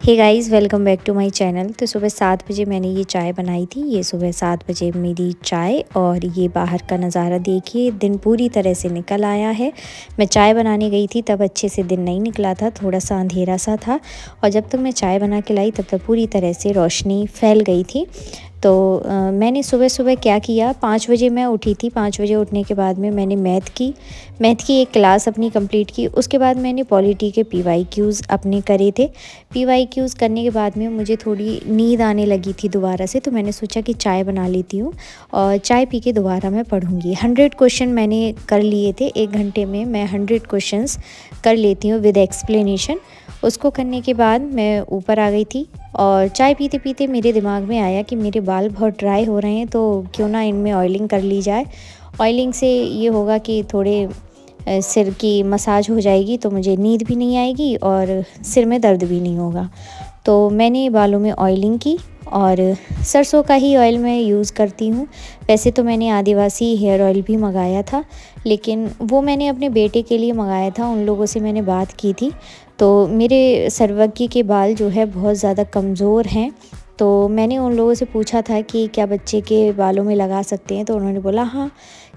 Hey guys, welcome back to my channel. तो सुबह 7 बजे मैंने ये चाय बनाई थी। ये सुबह 7 बजे मेरी चाय और ये बाहर का नज़ारा देखिए, दिन पूरी तरह से निकल आया है। मैं चाय बनाने गई थी तब अच्छे से दिन नहीं निकला था, थोड़ा सा अंधेरा सा था और जब तक मैं चाय बना के लाई तब तक पूरी तरह से रोशनी फैल गई थी। तो मैंने सुबह सुबह क्या किया, 5 बजे मैं उठी थी। 5 बजे उठने के बाद में मैंने मैथ की एक क्लास अपनी कंप्लीट की। उसके बाद मैंने पॉलिटी के पीवाईक्यूज़ अपने करे थे। पीवाईक्यूज़ करने के बाद में मुझे थोड़ी नींद आने लगी थी दोबारा से, तो मैंने सोचा कि चाय बना लेती हूँ और चाय पी के दोबारा मैं पढ़ूँगी। 100 क्वेश्चन मैंने कर लिए थे। 1 घंटे में मैं 100 क्वेश्चंस कर लेती हूँ विद एक्सप्लेनेशन। उसको करने के बाद मैं ऊपर आ गई थी और चाय पीते पीते मेरे दिमाग में आया कि मेरे बाल बहुत ड्राई हो रहे हैं, तो क्यों ना इनमें ऑयलिंग कर ली जाए। ऑयलिंग से ये होगा कि थोड़े सिर की मसाज हो जाएगी, तो मुझे नींद भी नहीं आएगी और सिर में दर्द भी नहीं होगा। तो मैंने बालों में ऑयलिंग की और सरसों का ही ऑयल मैं यूज़ करती हूँ। वैसे तो मैंने आदिवासी हेयर ऑयल भी मंगाया था, लेकिन वो मैंने अपने बेटे के लिए मंगाया था। उन लोगों से मैंने बात की थी, तो मेरे सर्वज्ञ के बाल जो है बहुत ज़्यादा कमज़ोर हैं। तो मैंने उन लोगों से पूछा था कि क्या बच्चे के बालों में लगा सकते हैं, तो उन्होंने बोला हाँ,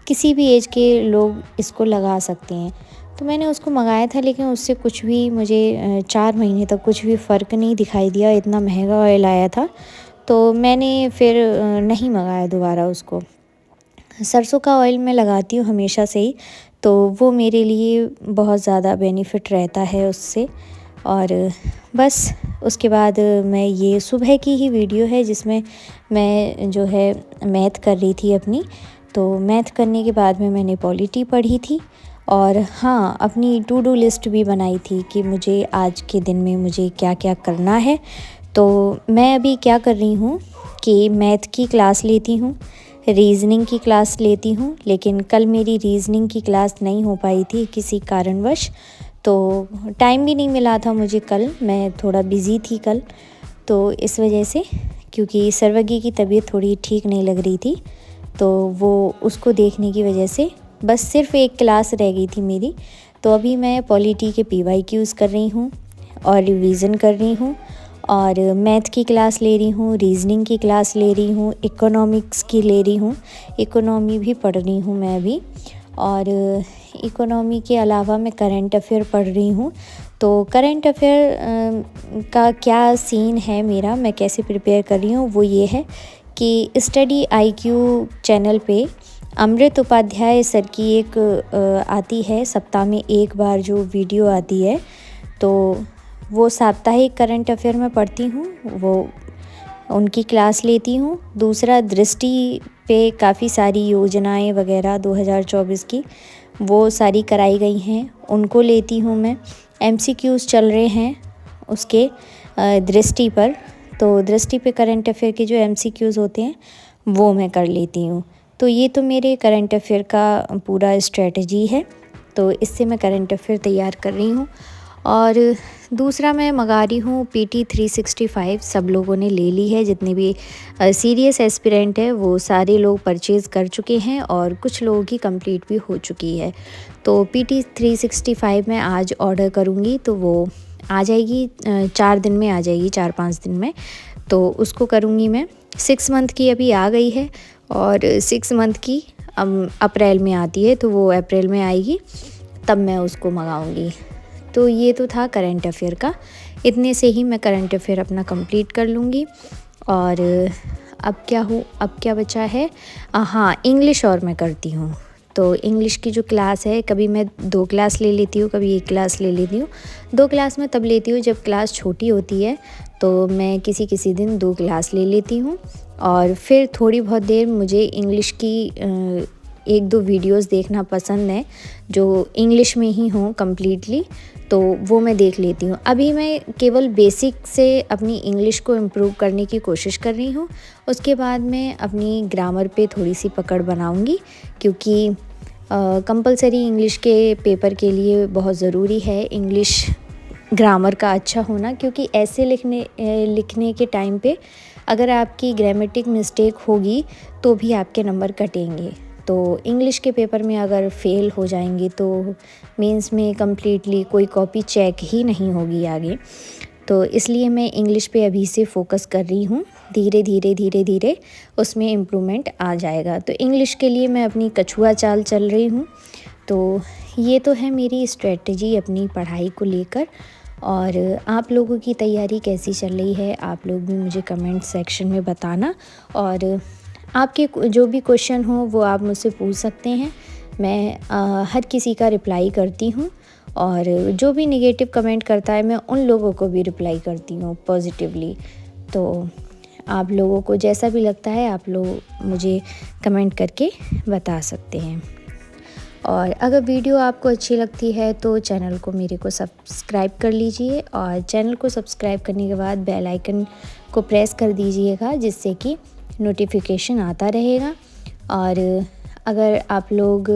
किसी भी एज के लोग इसको लगा सकते हैं। तो मैंने उसको मंगाया था, लेकिन उससे कुछ भी मुझे 4 महीने तक कुछ भी फ़र्क नहीं दिखाई दिया। इतना महंगा ऑयल आया था, तो मैंने फिर नहीं मंगाया दोबारा उसको। सरसों का ऑयल मैं लगाती हूँ हमेशा से ही, तो वो मेरे लिए बहुत ज़्यादा बेनिफिट रहता है उससे। और बस उसके बाद मैं ये सुबह की ही वीडियो है जिसमें मैं जो है मैथ कर रही थी अपनी। तो मैथ करने के बाद में मैंने पॉलिटी पढ़ी थी और हाँ, अपनी टू डू लिस्ट भी बनाई थी कि मुझे आज के दिन में मुझे क्या क्या करना है। तो मैं अभी क्या कर रही हूँ कि मैथ की क्लास लेती हूँ, रीज़निंग की क्लास लेती हूँ, लेकिन कल मेरी रीज़निंग की क्लास नहीं हो पाई थी किसी कारणवश। तो टाइम भी नहीं मिला था मुझे कल, मैं थोड़ा बिज़ी थी कल, तो इस वजह से, क्योंकि सर्वज्ञ की तबीयत थोड़ी ठीक नहीं लग रही थी, तो वो उसको देखने की वजह से बस सिर्फ़ एक क्लास रह गई थी मेरी। तो अभी मैं पॉलिटी के पीवाईक्यूज़ कर रही हूँ और रिवीज़न कर रही हूँ और मैथ की क्लास ले रही हूँ, रीज़निंग की क्लास ले रही हूँ, इकोनॉमिक्स की ले रही हूँ। इकोनॉमी भी पढ़ रही हूँ मैं अभी, और इकोनॉमी के अलावा मैं करंट अफ़ेयर पढ़ रही हूँ। तो करंट अफ़ेयर का क्या सीन है मेरा, मैं कैसे प्रिपेयर कर रही हूँ, वो ये है कि स्टडी आईक्यू चैनल पे अमृत उपाध्याय सर की एक आती है सप्ताह में एक बार जो वीडियो आती है, तो वो साप्ताहिक करंट अफ़ेयर में पढ़ती हूँ, वो उनकी क्लास लेती हूँ। दूसरा, दृष्टि पे काफ़ी सारी योजनाएं वगैरह 2024 की वो सारी कराई गई हैं, उनको लेती हूँ मैं। एमसीक्यूज़ चल रहे हैं उसके दृष्टि पर, तो दृष्टि पे करंट अफ़ेयर के जो एमसीक्यूज़ होते हैं वो मैं कर लेती हूँ। तो ये तो मेरे करंट अफ़ेयर का पूरा स्ट्रेटजी है, तो इससे मैं करंट अफ़ेयर तैयार कर रही हूँ। और दूसरा, मैं मंगा रही हूँ PT 365। सब लोगों ने ले ली है, जितने भी सीरियस एस्पिरेंट है वो सारे लोग परचेज़ कर चुके हैं और कुछ लोगों की कंप्लीट भी हो चुकी है। तो PT 365 मैं आज ऑर्डर करूँगी, तो वो आ जाएगी 4 दिन में, आ जाएगी 4-5 दिन में। तो उसको करूँगी मैं। 6 मंथ की अभी आ गई है और 6 मंथ की अप्रैल में आती है, तो वो अप्रैल में आएगी, तब मैं उसको मंगाऊँगी। तो ये तो था करंट अफ़ेयर का, इतने से ही मैं करंट अफ़ेयर अपना कंप्लीट कर लूँगी। और अब क्या बचा है, हाँ, इंग्लिश और मैं करती हूँ। तो इंग्लिश की जो क्लास है, कभी मैं 2 क्लास ले लेती हूँ, कभी 1 क्लास ले लेती हूँ। 2 क्लास मैं तब लेती हूँ जब क्लास छोटी होती है, तो मैं किसी दिन 2 क्लास ले लेती हूँ और फिर थोड़ी बहुत देर मुझे इंग्लिश की 1-2 वीडियोस देखना पसंद है जो इंग्लिश में ही हों कम्प्लीटली, तो वो मैं देख लेती हूँ। अभी मैं केवल बेसिक से अपनी इंग्लिश को इम्प्रूव करने की कोशिश कर रही हूँ। उसके बाद मैं अपनी ग्रामर पे थोड़ी सी पकड़ बनाऊँगी, क्योंकि कंपलसरी इंग्लिश के पेपर के लिए बहुत ज़रूरी है इंग्लिश ग्रामर का अच्छा होना, क्योंकि ऐसे लिखने के टाइम पे अगर आपकी ग्रामेटिक मिस्टेक होगी तो भी आपके नंबर कटेंगे। तो इंग्लिश के पेपर में अगर फ़ेल हो जाएंगे तो मेंस में कम्प्लीटली कोई कॉपी चेक ही नहीं होगी आगे। तो इसलिए मैं इंग्लिश पे अभी से फ़ोकस कर रही हूँ। धीरे धीरे उसमें इम्प्रूवमेंट आ जाएगा। तो इंग्लिश के लिए मैं अपनी कछुआ चाल चल रही हूँ। तो ये तो है मेरी स्ट्रेटजी अपनी पढ़ाई को लेकर। और आप लोगों की तैयारी कैसी चल रही है, आप लोग भी मुझे कमेंट सेक्शन में बताना। और आपके जो भी क्वेश्चन हो वो आप मुझसे पूछ सकते हैं। मैं हर किसी का रिप्लाई करती हूँ, और जो भी नेगेटिव कमेंट करता है मैं उन लोगों को भी रिप्लाई करती हूँ पॉजिटिवली। तो आप लोगों को जैसा भी लगता है आप लोग मुझे कमेंट करके बता सकते हैं। और अगर वीडियो आपको अच्छी लगती है तो चैनल को मेरे को सब्सक्राइब कर लीजिए, और चैनल को सब्सक्राइब करने के बाद बेल आइकन को प्रेस कर दीजिएगा, जिससे कि नोटिफिकेशन आता रहेगा। और अगर आप लोग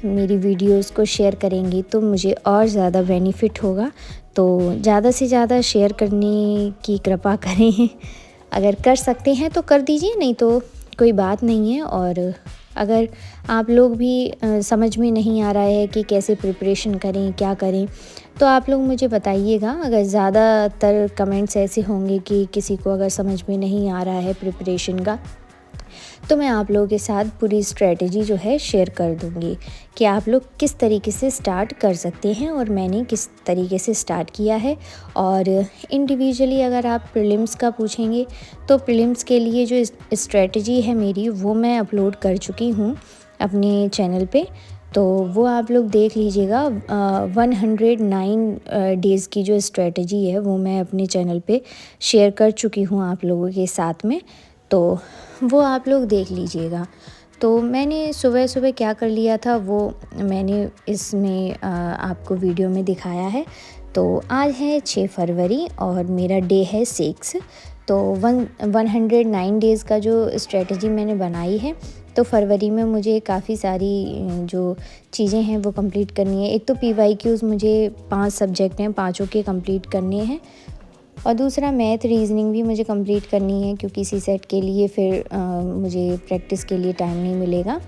मेरी वीडियोस को शेयर करेंगे तो मुझे और ज़्यादा बेनिफिट होगा। तो ज़्यादा से ज़्यादा शेयर करने की कृपा करें। अगर कर सकते हैं तो कर दीजिए, नहीं तो कोई बात नहीं है। और अगर आप लोग भी समझ में नहीं आ रहा है कि कैसे प्रिपरेशन करें, क्या करें, तो आप लोग मुझे बताइएगा। अगर ज़्यादातर कमेंट्स ऐसे होंगे कि किसी को अगर समझ में नहीं आ रहा है प्रिपरेशन का, तो मैं आप लोगों के साथ पूरी स्ट्रेटजी जो है शेयर कर दूँगी कि आप लोग किस तरीके से स्टार्ट कर सकते हैं और मैंने किस तरीके से स्टार्ट किया है। और इंडिविजुअली अगर आप प्रीलिम्स का पूछेंगे तो प्रीलिम्स के लिए जो स्ट्रेटजी है मेरी वो मैं अपलोड कर चुकी हूँ अपने चैनल पे। तो वो आप लोग देख लीजिएगा। 109 डेज़ की जो स्ट्रेटजी है वो मैं अपने चैनल पे शेयर कर चुकी हूँ आप लोगों के साथ में। तो वो आप लोग देख लीजिएगा। तो मैंने सुबह सुबह क्या कर लिया था वो मैंने इसमें आपको वीडियो में दिखाया है। तो आज है 6 फरवरी और मेरा डे है 6। तो 109 डेज़ का जो स्ट्रेटजी मैंने बनाई है, तो फरवरी में मुझे काफ़ी सारी जो चीज़ें हैं वो कंप्लीट करनी है। एक तो PYQs मुझे 5 सब्जेक्ट हैं, पाँचों के कंप्लीट करने हैं। और दूसरा मैथ रीजनिंग भी मुझे कंप्लीट करनी है, क्योंकि CSET के लिए फिर मुझे प्रैक्टिस के लिए टाइम नहीं मिलेगा।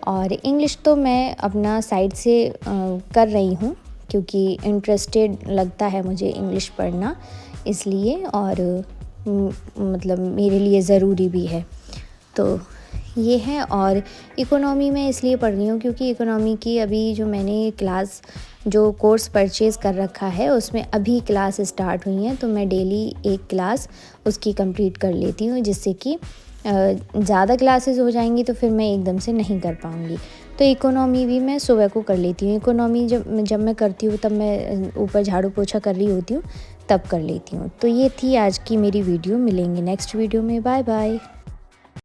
और इंग्लिश तो मैं अपना साइड से कर रही हूँ, क्योंकि इंटरेस्टेड लगता है मुझे इंग्लिश पढ़ना इसलिए, और मतलब मेरे लिए ज़रूरी भी है। तो ये है। और इकोनॉमी में इसलिए पढ़ रही हूँ क्योंकि इकोनॉमी की अभी जो मैंने क्लास जो कोर्स परचेज़ कर रखा है उसमें अभी क्लास स्टार्ट हुई हैं। तो मैं डेली एक क्लास उसकी कंप्लीट कर लेती हूँ, जिससे कि ज़्यादा क्लासेस हो जाएंगी तो फिर मैं एकदम से नहीं कर पाऊँगी। तो इकोनॉमी भी मैं सुबह को कर लेती हूँ। इकोनॉमी जब मैं करती हूँ तब मैं ऊपर झाड़ू पोछा कर रही होती हूँ, तब कर लेती हूँ। तो ये थी आज की मेरी वीडियो। मिलेंगे नेक्स्ट वीडियो में। Bye bye.